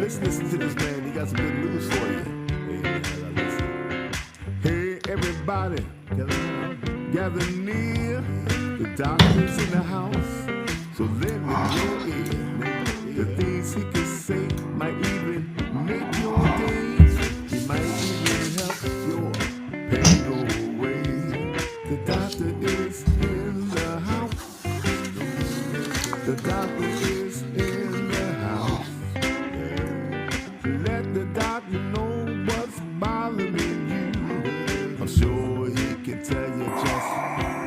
Let's listen to this man. He got some good news for you. Hey, man, listen. Hey, everybody, gather near. The doctor's in the house, so let me know in. The things he can say might even make your days. He might even help your pain go away. The doctor is in the house. The doctor is in the house. Let the doctor know what's bothering you. I'm sure he can tell you just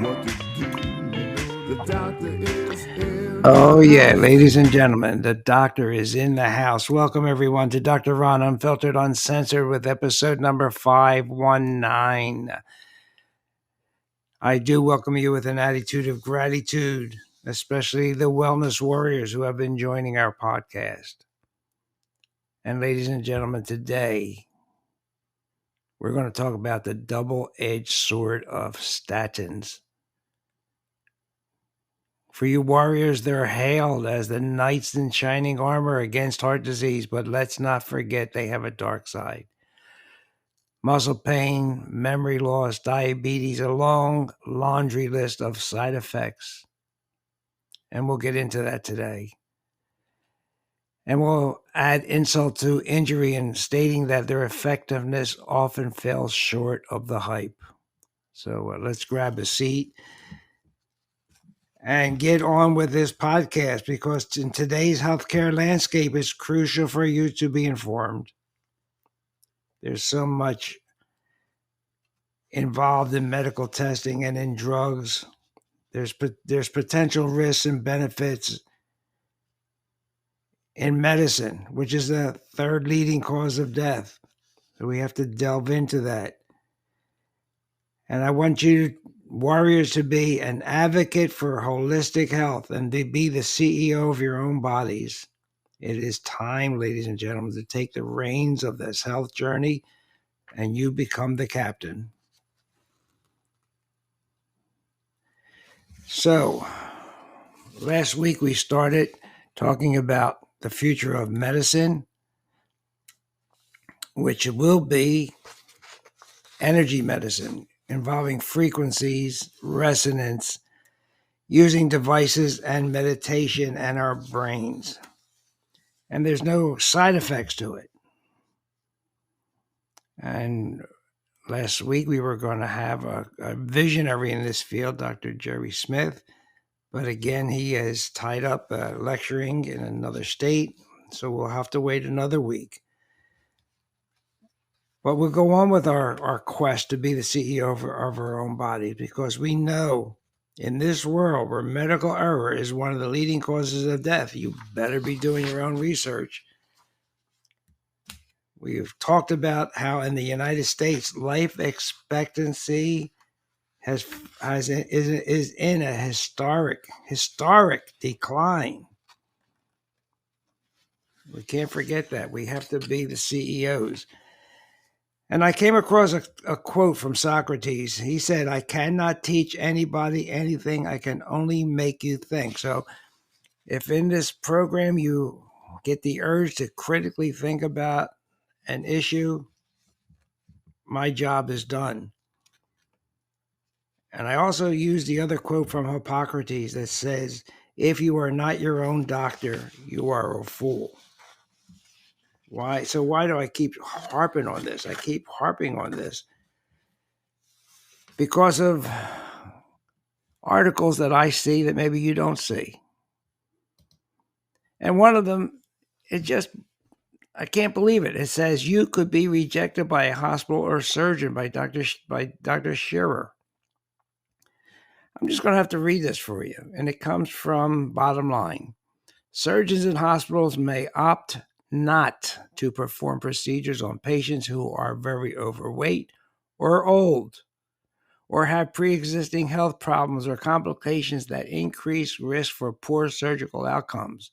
what to do. The doctor is in Oh, yeah, ladies and gentlemen, the doctor is in the house. Welcome, everyone, to Dr. Ron Unfiltered, Uncensored with episode number 519. I do welcome you with an attitude of gratitude, especially the wellness warriors who have been joining our podcast. And ladies and gentlemen, today we're going to talk about the double-edged sword of statins. For you warriors, they're hailed as the knights in shining armor against heart disease, but let's not forget they have a dark side. Muscle pain, memory loss, diabetes, a long laundry list of side effects. And we'll get into that today. And we'll add insult to injury in stating that their effectiveness often falls short of the hype. So let's grab a seat and get on with this podcast, because in today's healthcare landscape, it's crucial for you to be informed. There's so much involved in medical testing and in drugs. There's potential risks and benefits in medicine, which is the third leading cause of death. So we have to delve into that. And I want you warriors to be an advocate for holistic health and to be the CEO of your own bodies. It is time, ladies and gentlemen, to take the reins of this health journey and you become the captain. So, last week we started talking about the future of medicine, which will be energy medicine, involving frequencies, resonance, using devices and meditation and our brains. And there's no side effects to it. And last week we were going to have a visionary in this field, Dr. Jerry Smith. But again, he is tied up lecturing in another state, so we'll have to wait another week. But we'll go on with our quest to be the CEO of our own bodies, because we know in this world where medical error is one of the leading causes of death, you better be doing your own research. We've talked about how in the United States, life expectancy is in a historic decline. We can't forget that. We have to be the CEOs. And I came across a quote from Socrates. He said, "I cannot teach anybody anything. I can only make you think." So if in this program you get the urge to critically think about an issue, my job is done. And I also use the other quote from Hippocrates that says, "If you are not your own doctor, you are a fool." Why? So why do I keep harping on this? I keep harping on this because of articles that I see that maybe you don't see. And one of them, I can't believe it. It says you could be rejected by a hospital or surgeon by Dr. Shearer. I'm just going to have to read this for you. And it comes from Bottom Line. Surgeons in hospitals may opt not to perform procedures on patients who are very overweight or old, or have pre-existing health problems or complications that increase risk for poor surgical outcomes.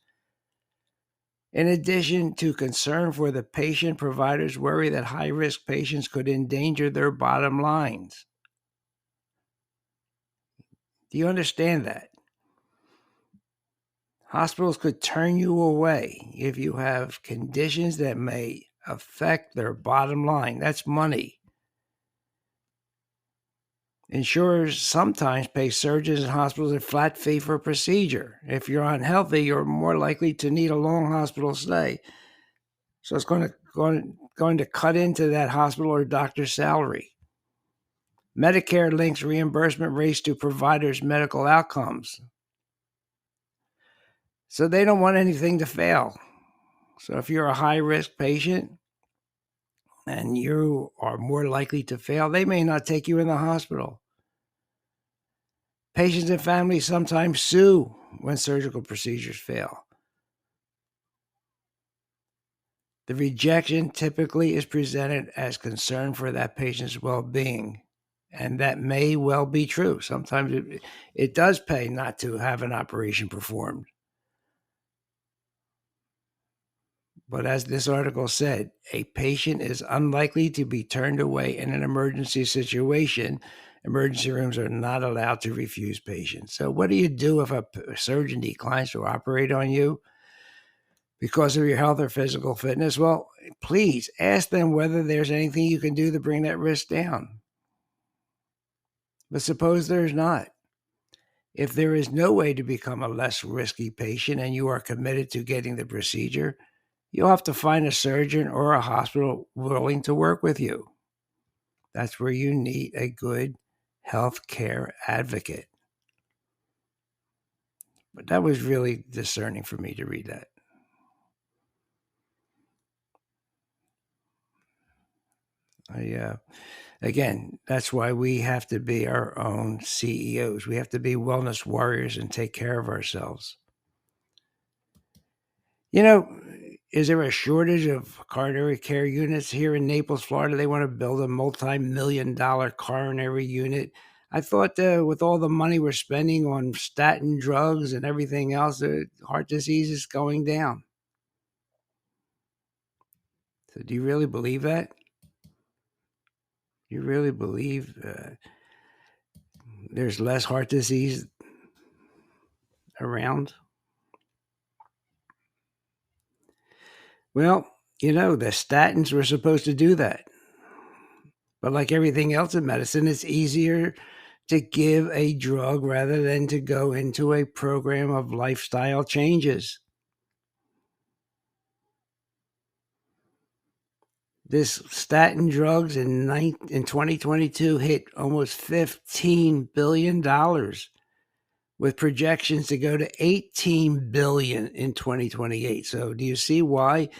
In addition to concern for the patient, providers worry that high-risk patients could endanger their bottom lines. Do you understand that? Hospitals could turn you away if you have conditions that may affect their bottom line. That's money. Insurers sometimes pay surgeons and hospitals a flat fee for a procedure. If you're unhealthy, you're more likely to need a long hospital stay. So it's going to cut into that hospital or doctor's salary. Medicare links reimbursement rates to providers' medical outcomes. So they don't want anything to fail. So if you're a high-risk patient and you are more likely to fail, they may not take you in the hospital. Patients and families sometimes sue when surgical procedures fail. The rejection typically is presented as concern for that patient's well-being, and that may well be true. Sometimes it does pay not to have an operation performed. But as this article said, a patient is unlikely to be turned away in an emergency situation. Emergency rooms are not allowed to refuse patients. So what do you do if a surgeon declines to operate on you because of your health or physical fitness? Well, please ask them whether there's anything you can do to bring that risk down. But suppose there's not. If there is no way to become a less risky patient and you are committed to getting the procedure, you'll have to find a surgeon or a hospital willing to work with you. That's where you need a good health care advocate. But that was really discerning for me to read that. Again, that's why we have to be our own CEOs. We have to be wellness warriors and take care of ourselves. You know, is there a shortage of coronary care units here in Naples, Florida? They want to build a multi-million-dollar coronary unit. I thought with all the money we're spending on statin drugs and everything else, heart disease is going down. So do you really believe that? You really believe there's less heart disease around? Well, the statins were supposed to do that. But like everything else in medicine, it's easier to give a drug rather than to go into a program of lifestyle changes. This statin drugs in 2022 hit almost $15 billion with projections to go to $18 billion in 2028. So do you see why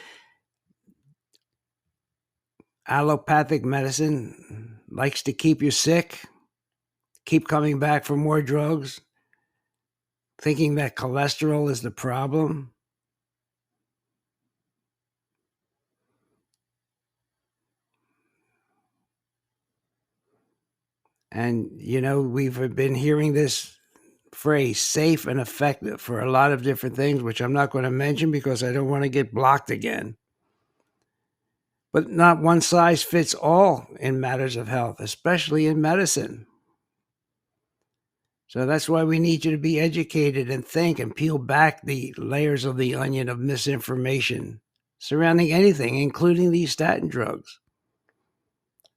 allopathic medicine likes to keep you sick, keep coming back for more drugs, thinking that cholesterol is the problem? And, we've been hearing this phrase, safe and effective, for a lot of different things, which I'm not going to mention because I don't want to get blocked again. But not one size fits all in matters of health, especially in medicine. So that's why we need you to be educated and think and peel back the layers of the onion of misinformation surrounding anything, including these statin drugs.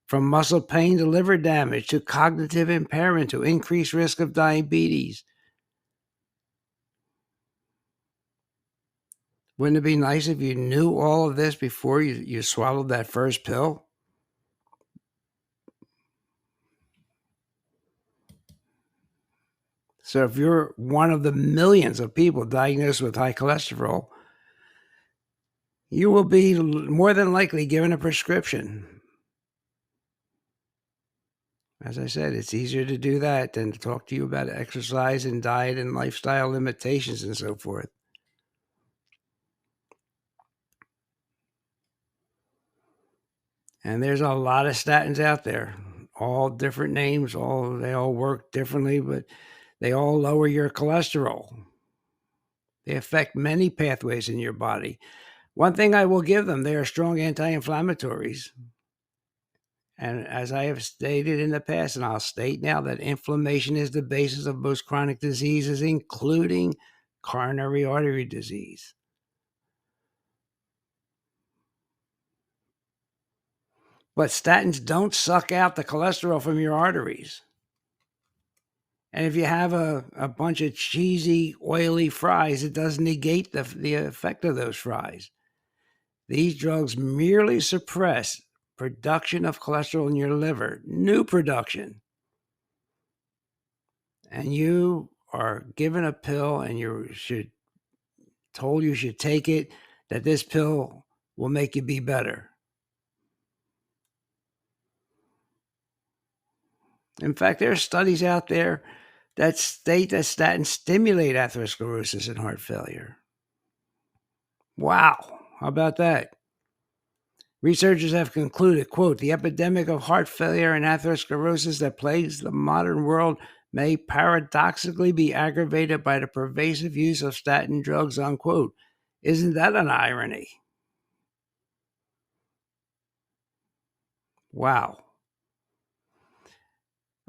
From muscle pain to liver damage to cognitive impairment to increased risk of diabetes. Wouldn't it be nice if you knew all of this before you swallowed that first pill? So if you're one of the millions of people diagnosed with high cholesterol, you will be more than likely given a prescription. As I said, it's easier to do that than to talk to you about exercise and diet and lifestyle limitations and so forth. And there's a lot of statins out there, all different names, they all work differently, but they all lower your cholesterol. They affect many pathways in your body. One thing I will give them, they are strong anti-inflammatories. And as I have stated in the past, and I'll state now, that inflammation is the basis of most chronic diseases, including coronary artery disease. But statins don't suck out the cholesterol from your arteries. And if you have a bunch of cheesy, oily fries, it does negate the effect of those fries. These drugs merely suppress production of cholesterol in your liver, new production. And you are given a pill and told you should take it, that this pill will make you be better. In fact, there are studies out there that state that statins stimulate atherosclerosis and heart failure. Wow, how about that? Researchers have concluded, quote, the epidemic of heart failure and atherosclerosis that plagues the modern world may paradoxically be aggravated by the pervasive use of statin drugs, unquote. Isn't that an irony? Wow.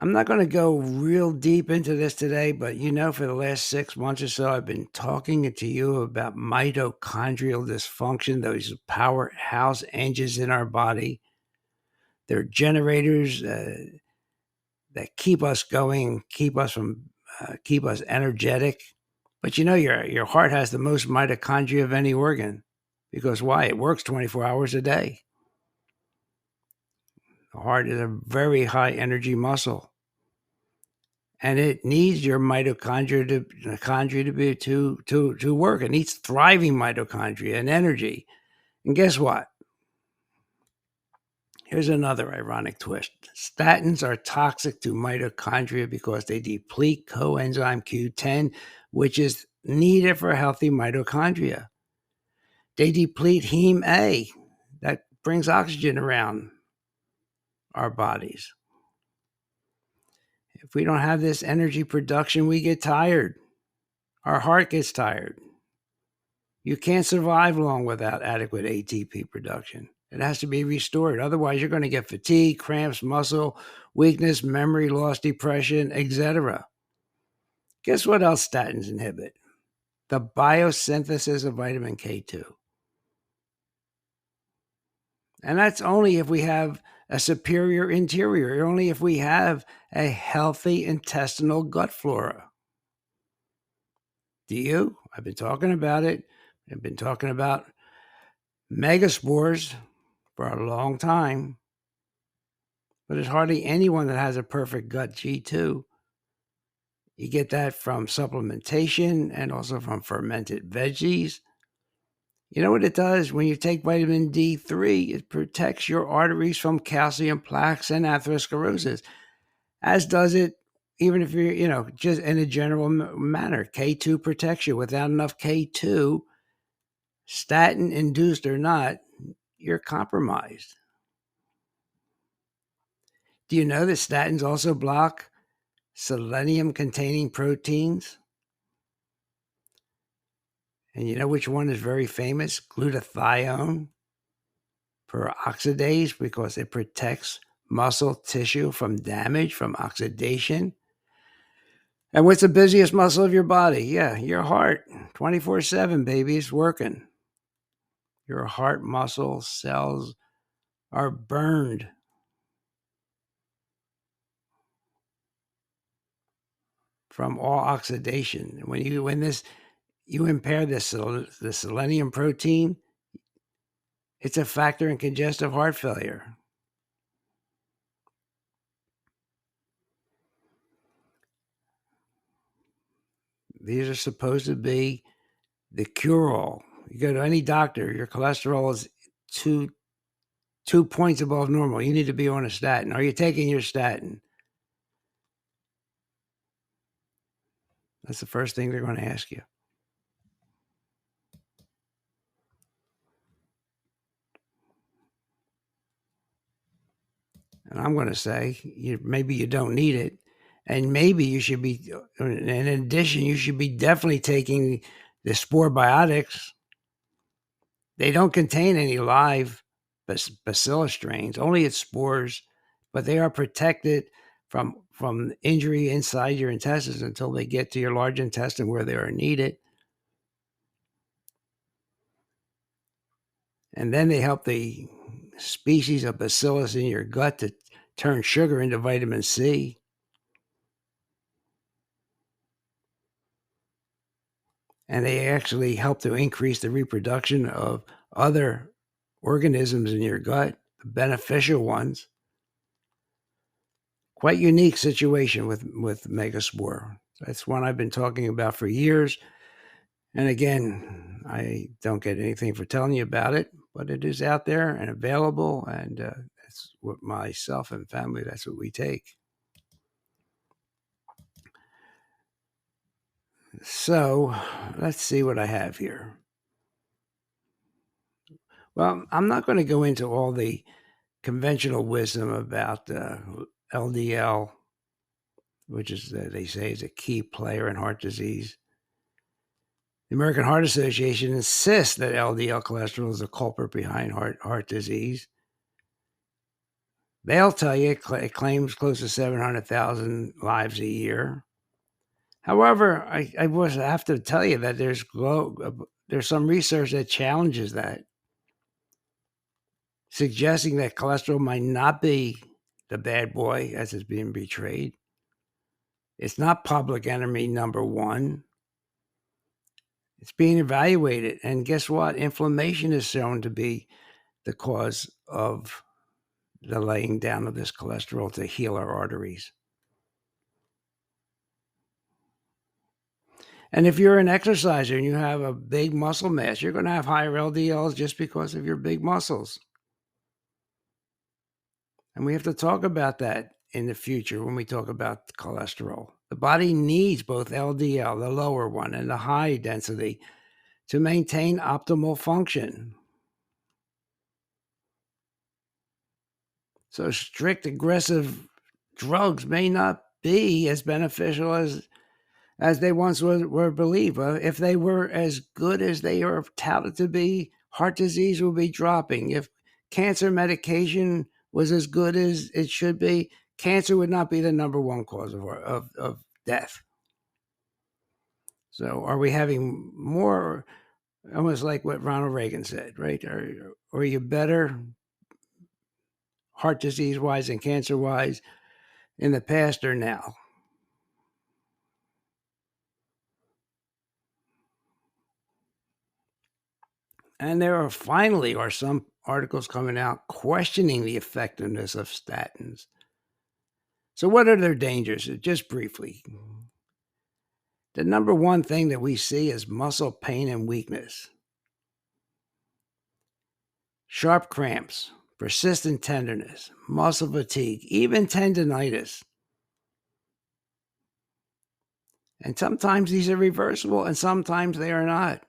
I'm not going to go real deep into this today, but for the last 6 months or so, I've been talking to you about mitochondrial dysfunction, those powerhouse engines in our body. They're generators that keep us going, keep us energetic. But your heart has the most mitochondria of any organ. Because why? It works 24 hours a day. The heart is a very high energy muscle. And it needs your mitochondria to work. It needs thriving mitochondria and energy. And guess what? Here's another ironic twist. Statins are toxic to mitochondria because they deplete coenzyme Q10, which is needed for healthy mitochondria. They deplete heme A, that brings oxygen around our bodies. If we don't have this energy production, we get tired. Our heart gets tired. You can't survive long without adequate ATP production. It has to be restored. Otherwise, you're going to get fatigue, cramps, muscle weakness, memory loss, depression, etc. Guess what else statins inhibit? The biosynthesis of vitamin K2. And that's only if we have a superior interior, only if we have a healthy intestinal gut flora. Do you? I've been talking about it. I've been talking about megaspores for a long time. But there's hardly anyone that has a perfect gut G2. You get that from supplementation and also from fermented veggies. You know what it does? When you take vitamin D3, it protects your arteries from calcium plaques and atherosclerosis, as does it even if you're, just in a general manner. K2 protects you. Without enough K2, statin-induced or not, you're compromised. Do you know that statins also block selenium-containing proteins? And you know which one is very famous? Glutathione peroxidase, because it protects muscle tissue from damage, from oxidation. And what's the busiest muscle of your body? Yeah, your heart. 24/7, baby, it's working. Your heart muscle cells are burned from all oxidation. When you impair the selenium protein, it's a factor in congestive heart failure. These are supposed to be the cure-all. You go to any doctor, your cholesterol is 2 points above normal. You need to be on a statin. Are you taking your statin? That's the first thing they're going to ask you. And I'm going to say, maybe you don't need it. And maybe you should be, in addition, you should be definitely taking the spore biotics. They don't contain any live bacillus strains, only its spores, but they are protected from injury inside your intestines until they get to your large intestine where they are needed. And then they help the species of bacillus in your gut to turn sugar into vitamin C. And they actually help to increase the reproduction of other organisms in your gut, the beneficial ones. Quite unique situation with Megaspore. That's one I've been talking about for years. And again, I don't get anything for telling you about it, but it is out there and available. And that's what myself and family, that's what we take. So let's see what I have here. Well, I'm not going to go into all the conventional wisdom about LDL, which is, they say, is a key player in heart disease. The American Heart Association insists that LDL cholesterol is the culprit behind heart disease. They'll tell you it claims close to 700,000 lives a year. However, I have to tell you that there's some research that challenges that, suggesting that cholesterol might not be the bad boy as it's being portrayed. It's not public enemy number one. It's being evaluated. And guess what? Inflammation is shown to be the cause of the laying down of this cholesterol to heal our arteries. And if you're an exerciser and you have a big muscle mass, you're going to have higher LDLs just because of your big muscles. And we have to talk about that in the future when we talk about cholesterol. The body needs both LDL, the lower one, and the high density to maintain optimal function. So strict, aggressive drugs may not be as beneficial as they once were believed. If they were as good as they are touted to be, heart disease will be dropping. If cancer medication was as good as it should be, cancer would not be the number one cause of death. So are we having more, almost like what Ronald Reagan said, right? Are you better heart disease-wise and cancer-wise in the past or now? And there are finally some articles coming out questioning the effectiveness of statins. So what are their dangers? Just briefly. The number one thing that we see is muscle pain and weakness. Sharp cramps, persistent tenderness, muscle fatigue, even tendinitis. And sometimes these are reversible and sometimes they are not.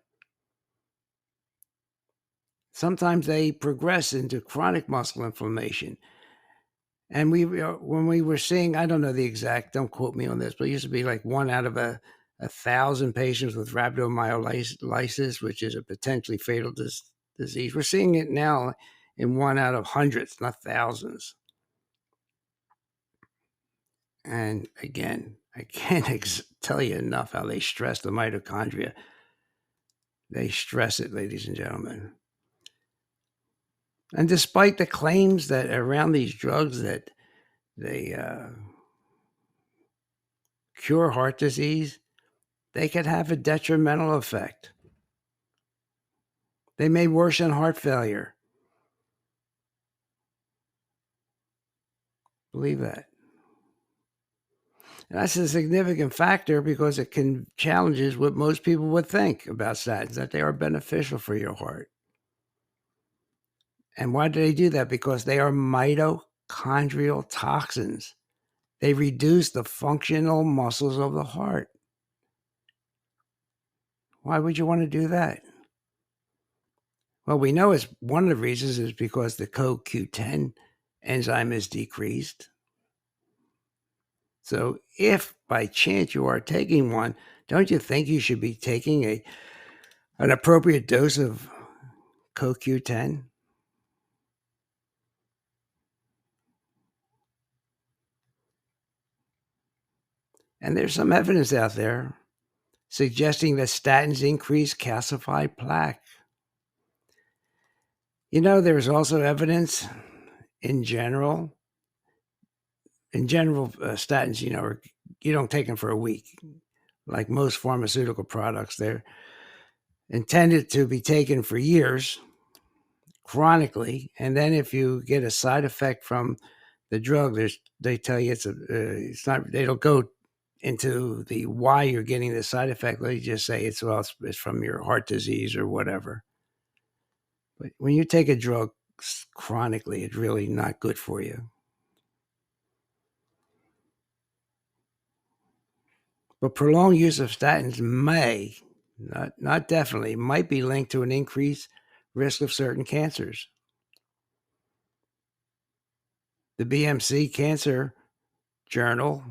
Sometimes they progress into chronic muscle inflammation. And when we were seeing, I don't know the exact, don't quote me on this, but it used to be like 1 out of a 1,000 patients with rhabdomyolysis, which is a potentially fatal disease. We're seeing it now in 1 out of hundreds, not thousands. And again, I can't tell you enough how they stress the mitochondria. They stress it, ladies and gentlemen. And despite the claims that around these drugs that they cure heart disease, they could have a detrimental effect. They may worsen heart failure. Believe that. And that's a significant factor because it can challenges what most people would think about statins, that they are beneficial for your heart. And why do they do that? Because they are mitochondrial toxins. They reduce the functional muscles of the heart. Why would you want to do that? Well, we know it's one of the reasons is because the CoQ10 enzyme is decreased. So if by chance you are taking one, don't you think you should be taking an appropriate dose of CoQ10? And there's some evidence out there suggesting that statins increase calcified plaque. There's also evidence in general. Statins, you don't take them for a week. Like most pharmaceutical products, they're intended to be taken for years, chronically. And then if you get a side effect from the drug, they tell you it's not. They don't go into the why you're getting the side effect. They just say it's from your heart disease or whatever. But when you take a drug chronically, it's really not good for you. But prolonged use of statins may, not definitely, might be linked to an increased risk of certain cancers. The BMC Cancer Journal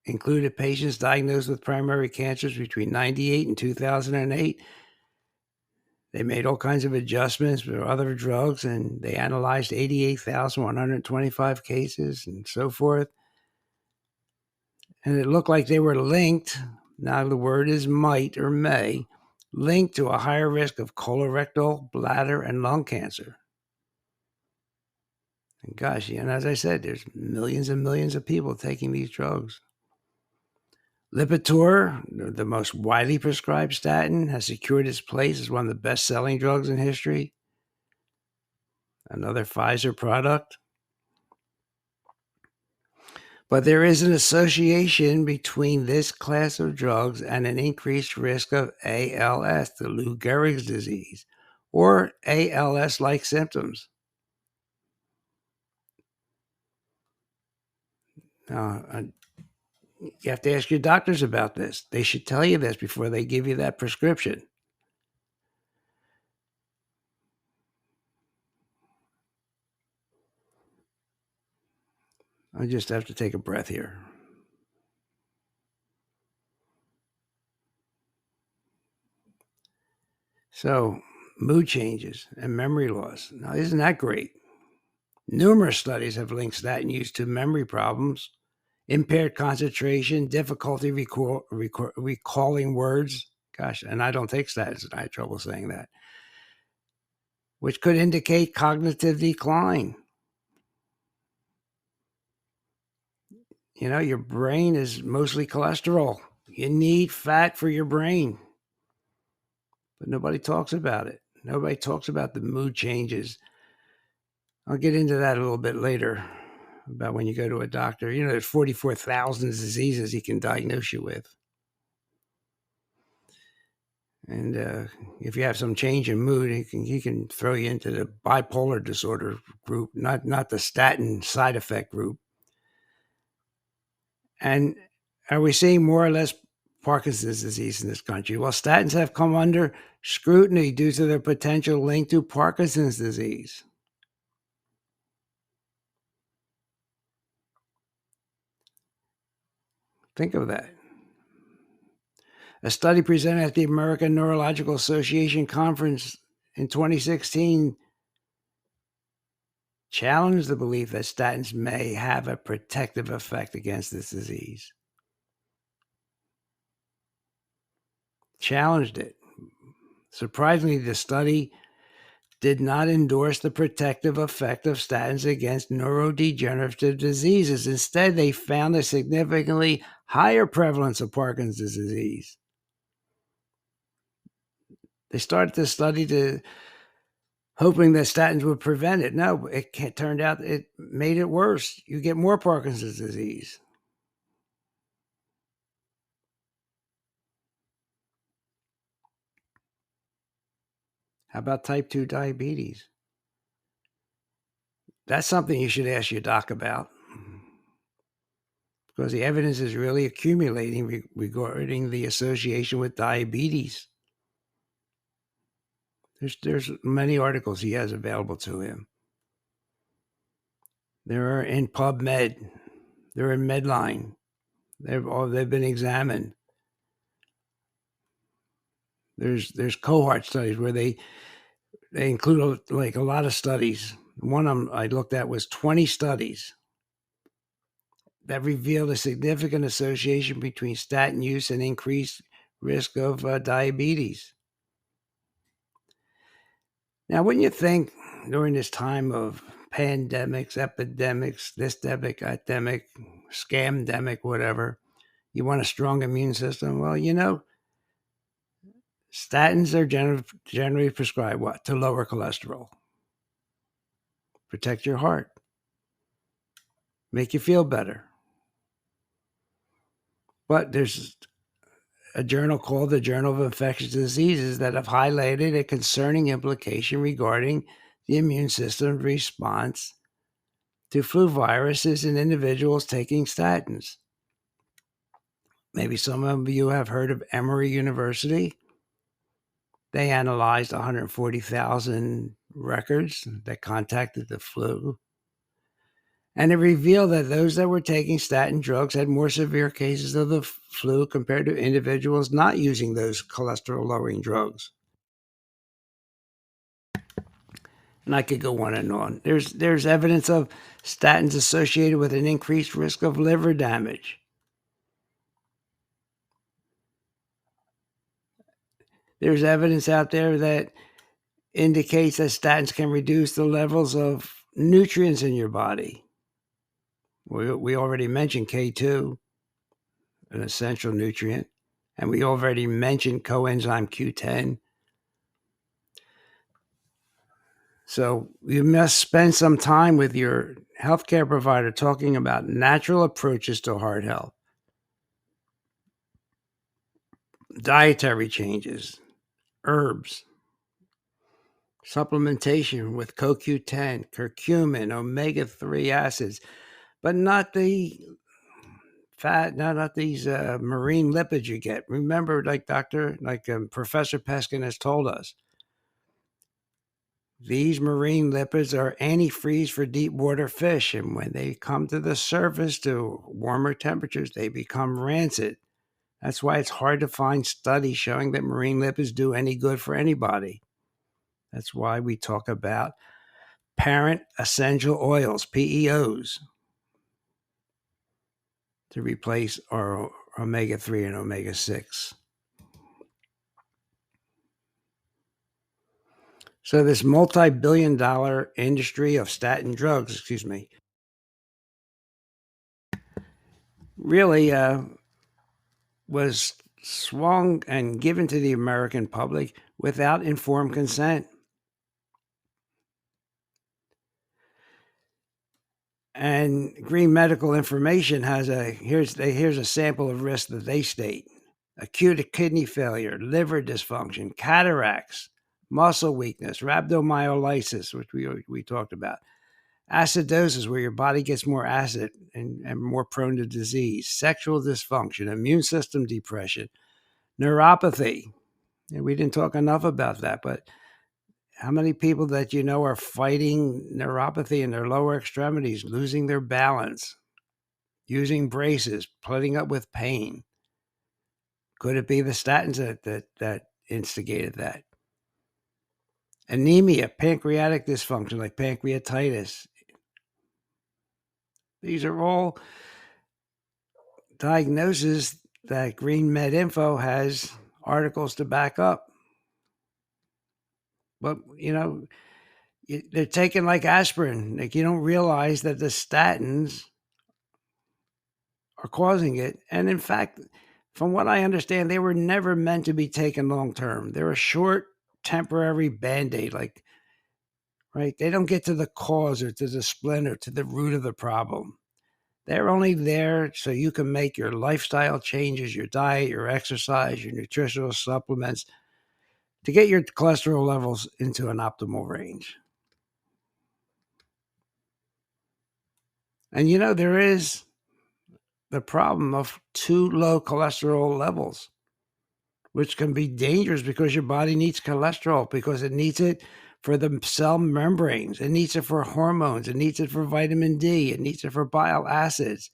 included patients diagnosed with primary cancers between 1998 and 2008. They made all kinds of adjustments for other drugs, and they analyzed 88,125 cases and so forth. And it looked like they were linked, now the word is might or may, linked to a higher risk of colorectal, bladder, and lung cancer. And gosh, as I said, there's millions and millions of people taking these drugs. Lipitor, the most widely prescribed statin, has secured its place as one of the best-selling drugs in history. Another Pfizer product. But there is an association between this class of drugs and an increased risk of ALS, the Lou Gehrig's disease, or ALS-like symptoms. You have to ask your doctors about this. They should tell you this before they give you that prescription. I just have to take a breath here. So, mood changes and memory loss. Now, isn't that great? Numerous studies have linked statin use to memory problems, impaired concentration, difficulty recalling words. Gosh, and I don't take statins, and I have trouble saying that, which could indicate cognitive decline. Your brain is mostly cholesterol. You need fat for your brain. But nobody talks about it. Nobody talks about the mood changes. I'll get into that a little bit later, about when you go to a doctor. There's 44,000 diseases he can diagnose you with. And if you have some change in mood, he can throw you into the bipolar disorder group, not the statin side effect group. And are we seeing more or less Parkinson's disease in this country? Well, statins have come under scrutiny due to their potential link to Parkinson's disease. Think of that. A study presented at the American Neurological Association conference in 2016 challenged the belief that statins may have a protective effect against this disease. Challenged it. Surprisingly, the study did not endorse the protective effect of statins against neurodegenerative diseases. Instead, they found a significantly higher prevalence of Parkinson's disease. They started the study hoping that statins would prevent it. No, it turned out it made it worse. You get more Parkinson's disease. How about type 2 diabetes? That's something you should ask your doc about, because the evidence is really accumulating regarding the association with diabetes. There's many articles he has available to him. They're in PubMed. They're in Medline. They've been examined. There's cohort studies where they include a lot of studies. One of them I looked at was 20 studies that revealed a significant association between statin use and increased risk of diabetes. Now, wouldn't you think during this time of pandemics, epidemics, this demic, that demic, scamdemic, whatever, you want a strong immune system? Well, statins are generally prescribed what? To lower cholesterol, protect your heart, make you feel better. But there's a journal called the Journal of Infectious Diseases that have highlighted a concerning implication regarding the immune system's response to flu viruses in individuals taking statins. Maybe some of you have heard of Emory University. They analyzed 140,000 records that contacted the flu. And it revealed that those that were taking statin drugs had more severe cases of the flu compared to individuals not using those cholesterol-lowering drugs. And I could go on and on. There's evidence of statins associated with an increased risk of liver damage. There's evidence out there that indicates that statins can reduce the levels of nutrients in your body. We already mentioned K2, an essential nutrient, and we already mentioned coenzyme Q10. So you must spend some time with your healthcare provider talking about natural approaches to heart health, dietary changes, herbs, supplementation with CoQ10, curcumin, omega-3 acids, but not the fat, not these marine lipids you get. Remember, Professor Peskin has told us, these marine lipids are antifreeze for deep water fish, and when they come to the surface to warmer temperatures, they become rancid. That's why it's hard to find studies showing that marine lipids do any good for anybody. That's why we talk about parent essential oils, PEOs, to replace our omega-3 and omega-6. So this multi-billion-dollar industry of statin drugs, really was swung and given to the American public without informed consent. And Green Medical Information has here's a sample of risks that they state: acute kidney failure, liver dysfunction, cataracts, muscle weakness, rhabdomyolysis, which we talked about, acidosis, where your body gets more acid and more prone to disease, sexual dysfunction, immune system depression, neuropathy. And we didn't talk enough about that, but how many people that you know are fighting neuropathy in their lower extremities, losing their balance, using braces, putting up with pain? Could it be the statins that instigated that? Anemia, pancreatic dysfunction like pancreatitis. These are all diagnoses that Green Med Info has articles to back up. But, they're taken like aspirin. Like, you don't realize that the statins are causing it. And in fact, from what I understand, they were never meant to be taken long term. They're a short, temporary Band-Aid. Right? They don't get to the cause or to the splinter, to the root of the problem. They're only there so you can make your lifestyle changes, your diet, your exercise, your nutritional supplements, to get your cholesterol levels into an optimal range. And there is the problem of too low cholesterol levels, which can be dangerous because your body needs cholesterol, because it needs it for the cell membranes. It needs it for hormones. It needs it for vitamin D. It needs it for bile acids,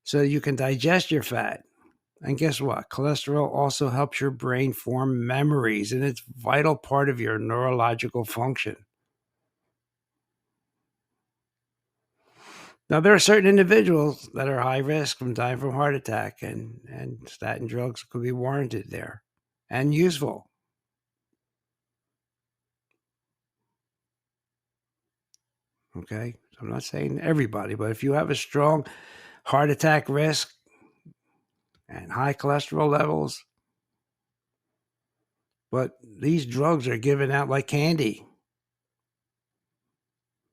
so you can digest your fat. And guess what? Cholesterol also helps your brain form memories, and it's a vital part of your neurological function. Now, there are certain individuals that are high risk from dying from heart attack, and statin drugs could be warranted there and useful. Okay? I'm not saying everybody, but if you have a strong heart attack risk and high cholesterol levels, but these drugs are given out like candy.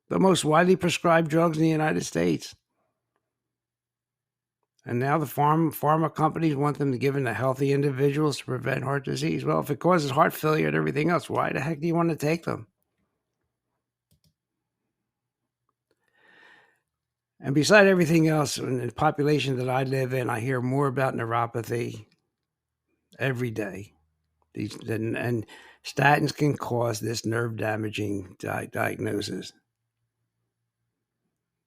The most widely prescribed drugs in the United States. And now the pharma companies want them to give them to healthy individuals to prevent heart disease. Well, if it causes heart failure and everything else, why the heck do you want to take them? And beside everything else, in the population that I live in, I hear more about neuropathy every day. And statins can cause this nerve damaging diagnosis.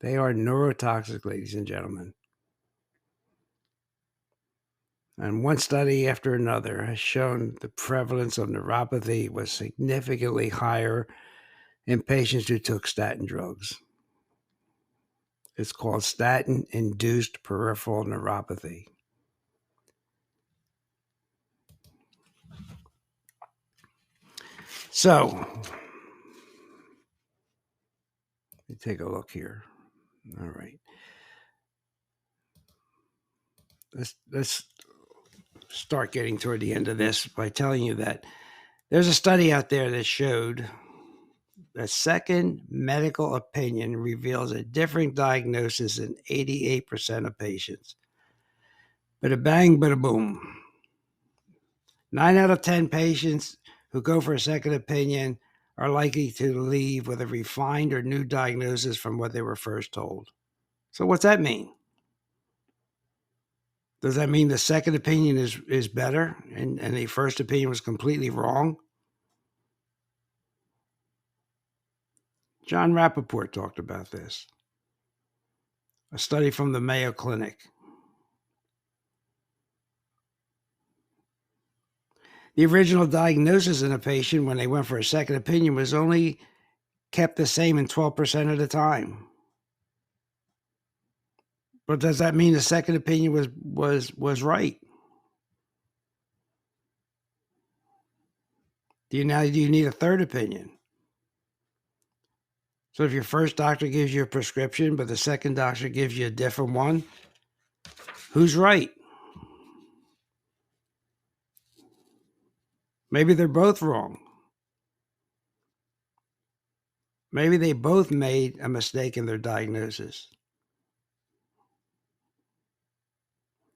They are neurotoxic, ladies and gentlemen. And one study after another has shown the prevalence of neuropathy was significantly higher in patients who took statin drugs. It's called statin-induced peripheral neuropathy. So, let me take a look here. All right. Let's start getting toward the end of this by telling you that there's a study out there that showed a second medical opinion reveals a different diagnosis in 88% of patients. Bada bang, bada boom. 9 out of 10 patients who go for a second opinion are likely to leave with a refined or new diagnosis from what they were first told. So what's that mean? Does that mean the second opinion is better and the first opinion was completely wrong? John Rappaport talked about this. A study from the Mayo Clinic. The original diagnosis in a patient when they went for a second opinion was only kept the same in 12% of the time. But does that mean the second opinion was right? Do you need a third opinion? So if your first doctor gives you a prescription, but the second doctor gives you a different one, who's right? Maybe they're both wrong. Maybe they both made a mistake in their diagnosis.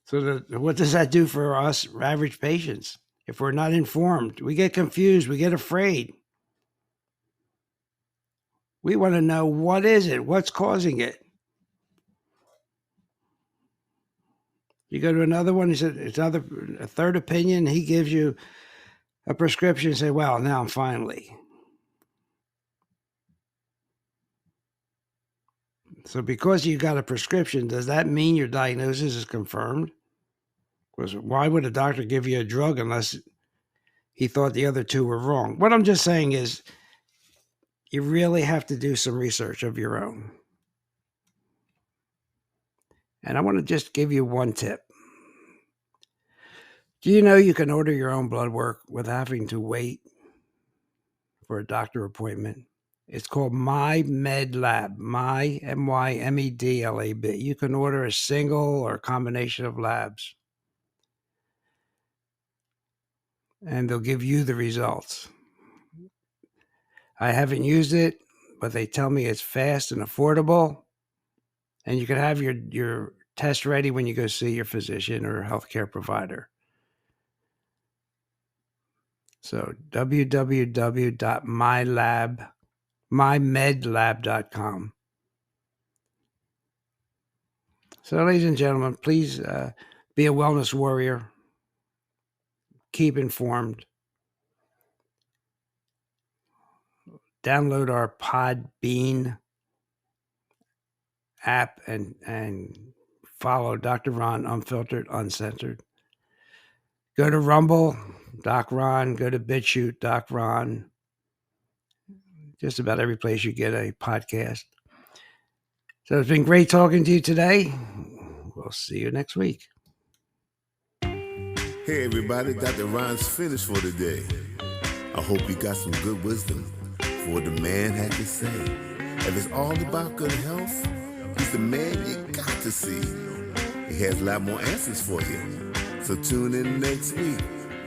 So what does that do for us average patients? If we're not informed, we get confused, we get afraid. We want to know, what is it? What's causing it? You go to another one, he said it's a third opinion. He gives you a prescription and say, well, now finally. So because you got a prescription, does that mean your diagnosis is confirmed? Because why would a doctor give you a drug unless he thought the other two were wrong? What I'm just saying is you really have to do some research of your own. And I want to just give you one tip. Do you know you can order your own blood work without having to wait for a doctor appointment? It's called MyMedLab, MyMedLab. You can order a single or a combination of labs, and they'll give you the results. I haven't used it, but they tell me it's fast and affordable, and you can have your test ready when you go see your physician or healthcare provider. So www.mymedlab.com. So, ladies and gentlemen, please be a wellness warrior. Keep informed. Download our Podbean app and follow Dr. Ron Unfiltered, Uncensored. Go to Rumble, Doc Ron. Go to BitChute, Doc Ron. Just about every place you get a podcast. So it's been great talking to you today. We'll see you next week. Hey everybody, Dr. Ron's finished for today. I hope you got some good wisdom for what the man had to say. If it's all about good health, he's the man you got to see. He has a lot more answers for you. So tune in next week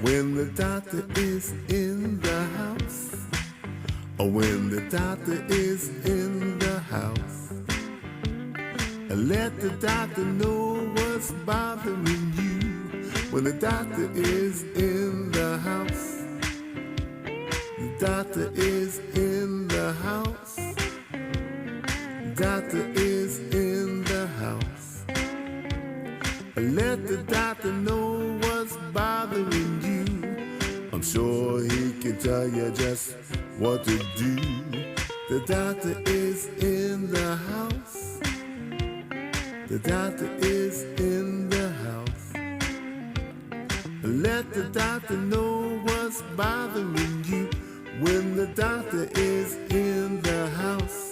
when the doctor is in the house. Or when the doctor is in the house. And let the doctor know what's bothering you. When the doctor is in the house. The doctor is in the house. The doctor is in the house. And let the doctor know what's bothering you. I'm sure he can tell you just what to do. The doctor is in the house. The doctor is in the house. Let the doctor know what's bothering you. When the doctor is in the house.